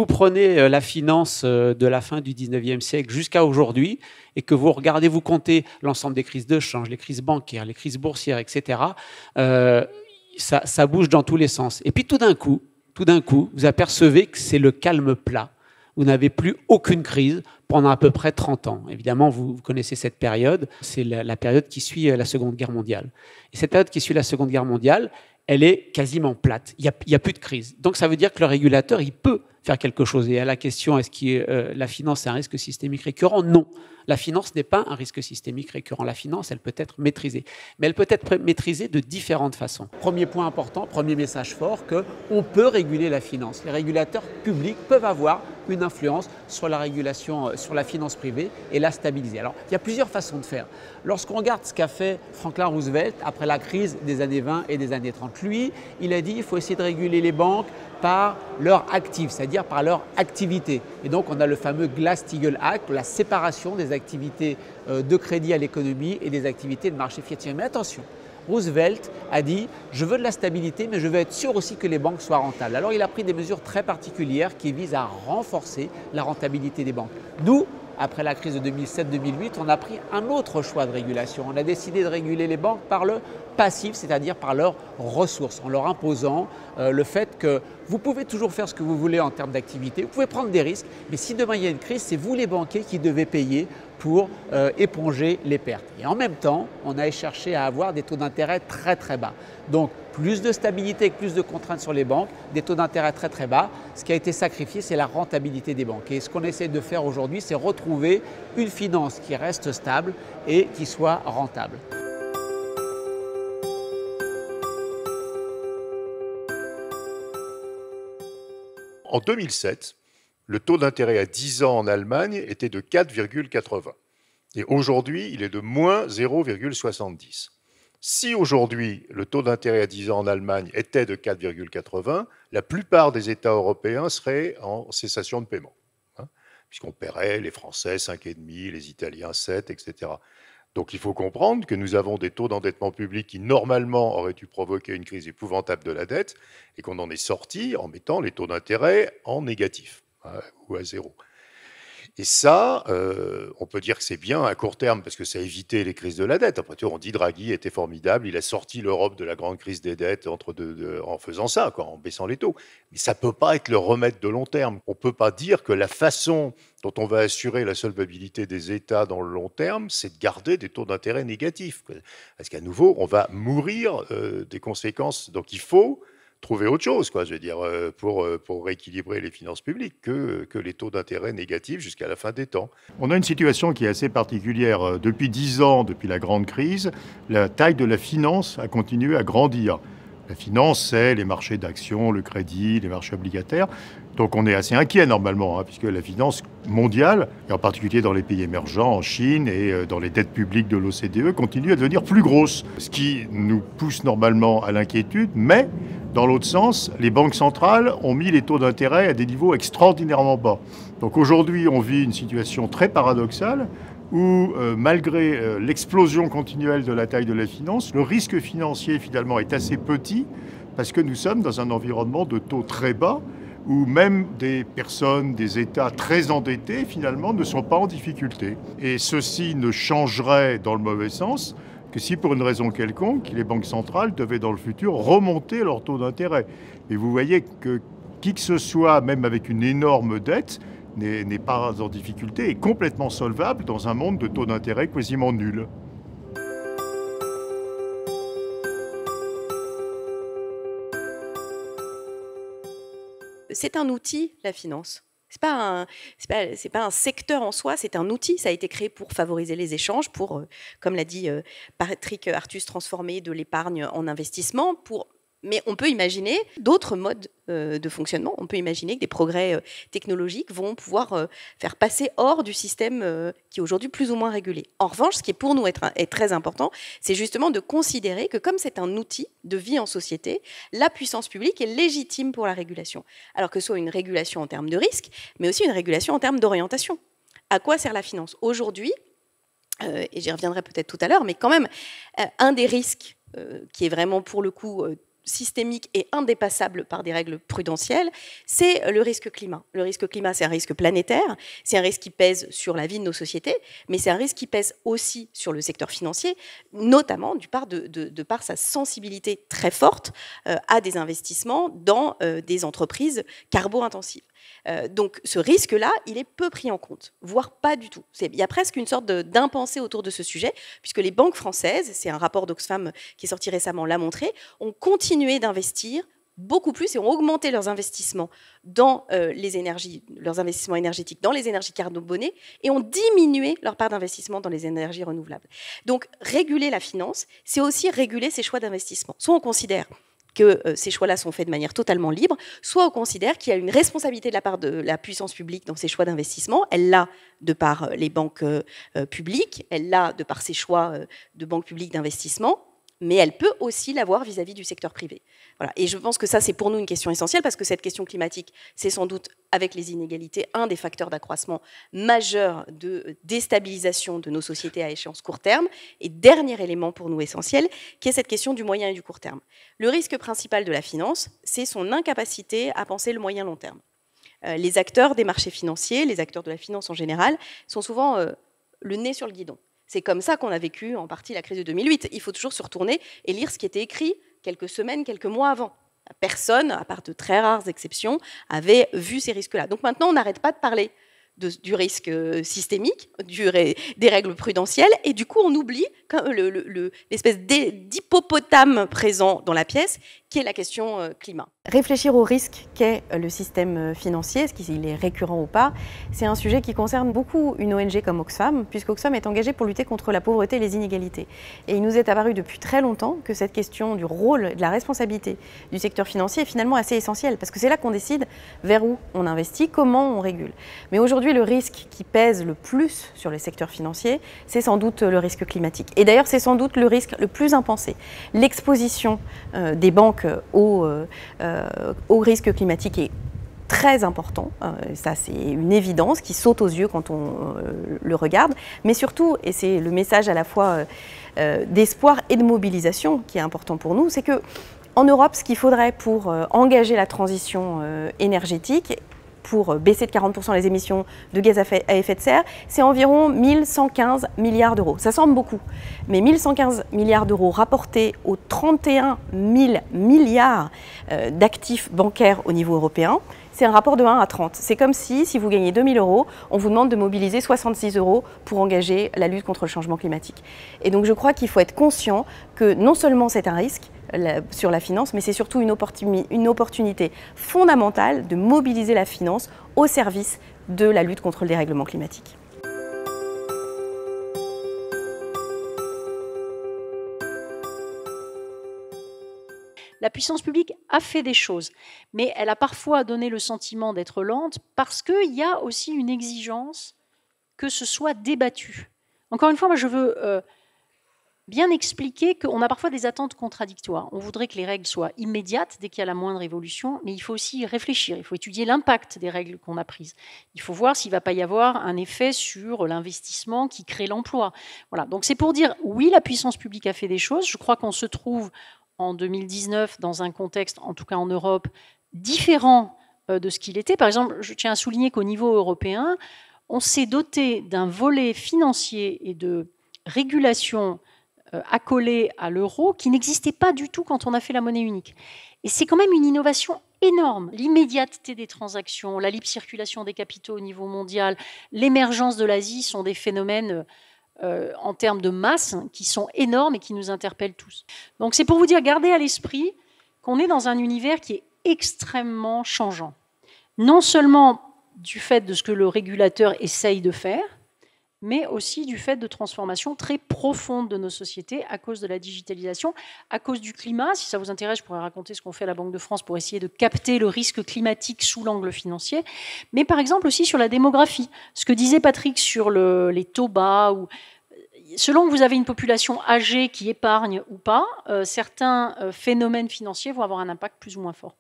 vous prenez la finance de la fin du 19e siècle jusqu'à aujourd'hui et que vous regardez, vous comptez l'ensemble des crises de change, les crises bancaires, les crises boursières, etc., ça bouge dans tous les sens. Et puis tout d'un coup, vous apercevez que c'est le calme plat. Vous n'avez plus aucune crise pendant à peu près 30 ans. Évidemment, vous connaissez cette période, c'est la période qui suit la Seconde Guerre mondiale. Et cette période qui suit la Seconde Guerre mondiale, elle est quasiment plate. Il n'y a plus de crise. Donc ça veut dire que le régulateur, il peut faire quelque chose. Et à la question, est-ce que la finance est un risque systémique récurrent? Non. La finance n'est pas un risque systémique récurrent. La finance, elle peut être maîtrisée. Mais elle peut être maîtrisée de différentes façons. Premier point important, premier message fort, qu'on peut réguler la finance. Les régulateurs publics peuvent avoir une influence sur la régulation, sur la finance privée et la stabiliser. Alors, il y a plusieurs façons de faire. Lorsqu'on regarde ce qu'a fait Franklin Roosevelt après la crise des années 20 et des années 30, lui, il a dit qu'il faut essayer de réguler les banques par leur actif, c'est-à-dire par leur activité. Et donc, on a le fameux Glass-Steagall Act, la séparation des activités de crédit à l'économie et des activités de marché financier. Mais attention, Roosevelt a dit « je veux de la stabilité, mais je veux être sûr aussi que les banques soient rentables ». Alors, il a pris des mesures très particulières qui visent à renforcer la rentabilité des banques. Nous, après la crise de 2007-2008, on a pris un autre choix de régulation. On a décidé de réguler les banques par le passif, c'est-à-dire par leurs ressources, en leur imposant le fait que vous pouvez toujours faire ce que vous voulez en termes d'activité, vous pouvez prendre des risques, mais si demain il y a une crise, c'est vous les banquiers qui devez payer pour éponger les pertes. Et en même temps, on a cherché à avoir des taux d'intérêt très très bas. Donc plus de stabilité, plus de contraintes sur les banques, des taux d'intérêt très très bas. Ce qui a été sacrifié, c'est la rentabilité des banques. Et ce qu'on essaie de faire aujourd'hui, c'est retrouver une finance qui reste stable et qui soit rentable. En 2007, le taux d'intérêt à 10 ans en Allemagne était de 4,80. Et aujourd'hui, il est de moins 0,70. Si aujourd'hui, le taux d'intérêt à 10 ans en Allemagne était de 4,80, la plupart des États européens seraient en cessation de paiement, puisqu'on paierait les Français 5,5, les Italiens 7, etc. Donc il faut comprendre que nous avons des taux d'endettement public qui normalement auraient dû provoquer une crise épouvantable de la dette et qu'on en est sorti en mettant les taux d'intérêt en négatif ou à zéro. Et ça, on peut dire que c'est bien à court terme parce que ça a évité les crises de la dette. Après tout, on dit Draghi était formidable, il a sorti l'Europe de la grande crise des dettes en faisant ça, en baissant les taux. Mais ça ne peut pas être le remède de long terme. On ne peut pas dire que la façon dont on va assurer la solvabilité des États dans le long terme, c'est de garder des taux d'intérêt négatifs. Parce qu'à nouveau, on va mourir des conséquences. Donc il faut trouver autre chose, je veux dire, pour rééquilibrer les finances publiques que les taux d'intérêt négatifs jusqu'à la fin des temps. On a une situation qui est assez particulière. Depuis 10 ans, depuis la grande crise, la taille de la finance a continué à grandir. La finance, c'est les marchés d'actions, le crédit, les marchés obligataires. Donc on est assez inquiet normalement, puisque la finance mondiale, et en particulier dans les pays émergents, en Chine et dans les dettes publiques de l'OCDE, continue à devenir plus grosse. Ce qui nous pousse normalement à l'inquiétude, mais dans l'autre sens, les banques centrales ont mis les taux d'intérêt à des niveaux extraordinairement bas. Donc aujourd'hui, on vit une situation très paradoxale où, malgré l'explosion continuelle de la taille de la finance, le risque financier finalement est assez petit parce que nous sommes dans un environnement de taux très bas où même des personnes, des États très endettés finalement ne sont pas en difficulté. Et ceci ne changerait dans le mauvais sens que si pour une raison quelconque, les banques centrales devaient dans le futur remonter leur taux d'intérêt. Et vous voyez que qui que ce soit, même avec une énorme dette, n'est pas en difficulté et complètement solvable dans un monde de taux d'intérêt quasiment nul. C'est un outil, la finance. C'est pas un secteur en soi, c'est un outil. Ça a été créé pour favoriser les échanges, pour, comme l'a dit Patrick Artus, transformer de l'épargne en investissement. Mais on peut imaginer d'autres modes de fonctionnement. On peut imaginer que des progrès technologiques vont pouvoir faire passer hors du système qui est aujourd'hui plus ou moins régulé. En revanche, ce qui est pour nous est très important, c'est justement de considérer que comme c'est un outil de vie en société, la puissance publique est légitime pour la régulation. Alors que ce soit une régulation en termes de risque, mais aussi une régulation en termes d'orientation. À quoi sert la finance ? Aujourd'hui, et j'y reviendrai peut-être tout à l'heure, mais quand même, un des risques qui est vraiment pour le coup systémique et indépassable par des règles prudentielles, c'est le risque climat. Le risque climat, c'est un risque planétaire, c'est un risque qui pèse sur la vie de nos sociétés, mais c'est un risque qui pèse aussi sur le secteur financier, notamment de par sa sensibilité très forte à des investissements dans des entreprises carbo-intensives. Donc ce risque-là, il est peu pris en compte, voire pas du tout. Il y a presque une sorte d'impensé autour de ce sujet, puisque les banques françaises, c'est un rapport d'Oxfam qui est sorti récemment, l'a montré, ont continué d'investir beaucoup plus et ont augmenté leurs investissements dans les énergies, leurs investissements énergétiques dans les énergies carbonées et ont diminué leur part d'investissement dans les énergies renouvelables. Donc réguler la finance, c'est aussi réguler ses choix d'investissement. Soit on considère que ces choix-là sont faits de manière totalement libre, soit on considère qu'il y a une responsabilité de la part de la puissance publique dans ces choix d'investissement. Elle l'a de par les banques publiques, elle l'a de par ses choix de banques publiques d'investissement, mais elle peut aussi l'avoir vis-à-vis du secteur privé. Voilà. Et je pense que ça, c'est pour nous une question essentielle, parce que cette question climatique, c'est sans doute, avec les inégalités, un des facteurs d'accroissement majeur de déstabilisation de nos sociétés à échéance court terme. Et dernier élément pour nous essentiel, qui est cette question du moyen et du court terme. Le risque principal de la finance, c'est son incapacité à penser le moyen long terme. Les acteurs des marchés financiers, les acteurs de la finance en général, sont souvent le nez sur le guidon. C'est comme ça qu'on a vécu en partie la crise de 2008. Il faut toujours se retourner et lire ce qui était écrit quelques semaines, quelques mois avant. Personne, à part de très rares exceptions, avait vu ces risques-là. Donc maintenant, on n'arrête pas de parler du risque systémique, des règles prudentielles, et du coup, on oublie l'espèce d'hippopotame présent dans la pièce, qui est la question climat. Réfléchir au risque qu'est le système financier, est-ce qu'il est récurrent ou pas, c'est un sujet qui concerne beaucoup une ONG comme Oxfam, puisqu'Oxfam est engagée pour lutter contre la pauvreté et les inégalités. Et il nous est apparu depuis très longtemps que cette question du rôle et de la responsabilité du secteur financier est finalement assez essentielle, parce que c'est là qu'on décide vers où on investit, comment on régule. Mais aujourd'hui, le risque qui pèse le plus sur le secteur financier, c'est sans doute le risque climatique. Et d'ailleurs, c'est sans doute le risque le plus impensé. L'exposition des banques au risque climatique est très important, ça c'est une évidence qui saute aux yeux quand on le regarde, mais surtout, et c'est le message à la fois d'espoir et de mobilisation qui est important pour nous, c'est que en Europe, ce qu'il faudrait pour engager la transition énergétique, pour baisser de 40% les émissions de gaz à effet de serre, c'est environ 1115 milliards d'euros. Ça semble beaucoup, mais 1115 milliards d'euros rapportés aux 31 000 milliards d'actifs bancaires au niveau européen, c'est un rapport de 1 à 30. C'est comme si vous gagnez 2 000 euros, on vous demande de mobiliser 66 euros pour engager la lutte contre le changement climatique. Et donc je crois qu'il faut être conscient que non seulement c'est un risque sur la finance, mais c'est surtout une opportunité fondamentale de mobiliser la finance au service de la lutte contre le dérèglement climatique. La puissance publique a fait des choses, mais elle a parfois donné le sentiment d'être lente parce qu'il y a aussi une exigence que ce soit débattu. Encore une fois, moi je veux bien expliquer qu'on a parfois des attentes contradictoires. On voudrait que les règles soient immédiates dès qu'il y a la moindre évolution, mais il faut aussi réfléchir, il faut étudier l'impact des règles qu'on a prises. Il faut voir s'il ne va pas y avoir un effet sur l'investissement qui crée l'emploi. Voilà. Donc c'est pour dire, oui, la puissance publique a fait des choses. Je crois qu'on se trouve en 2019 dans un contexte, en tout cas en Europe, différent de ce qu'il était. Par exemple, je tiens à souligner qu'au niveau européen, on s'est doté d'un volet financier et de régulation accolé à l'euro qui n'existait pas du tout quand on a fait la monnaie unique. Et c'est quand même une innovation énorme. L'immédiateté des transactions, la libre circulation des capitaux au niveau mondial, l'émergence de l'Asie sont des phénomènes en termes de masse qui sont énormes et qui nous interpellent tous. Donc c'est pour vous dire, gardez à l'esprit qu'on est dans un univers qui est extrêmement changeant. Non seulement du fait de ce que le régulateur essaye de faire, mais aussi du fait de transformations très profondes de nos sociétés à cause de la digitalisation, à cause du climat. Si ça vous intéresse, je pourrais raconter ce qu'on fait à la Banque de France pour essayer de capter le risque climatique sous l'angle financier, mais par exemple aussi sur la démographie. Ce que disait Patrick sur les taux bas, ou selon que vous avez une population âgée qui épargne ou pas, certains phénomènes financiers vont avoir un impact plus ou moins fort.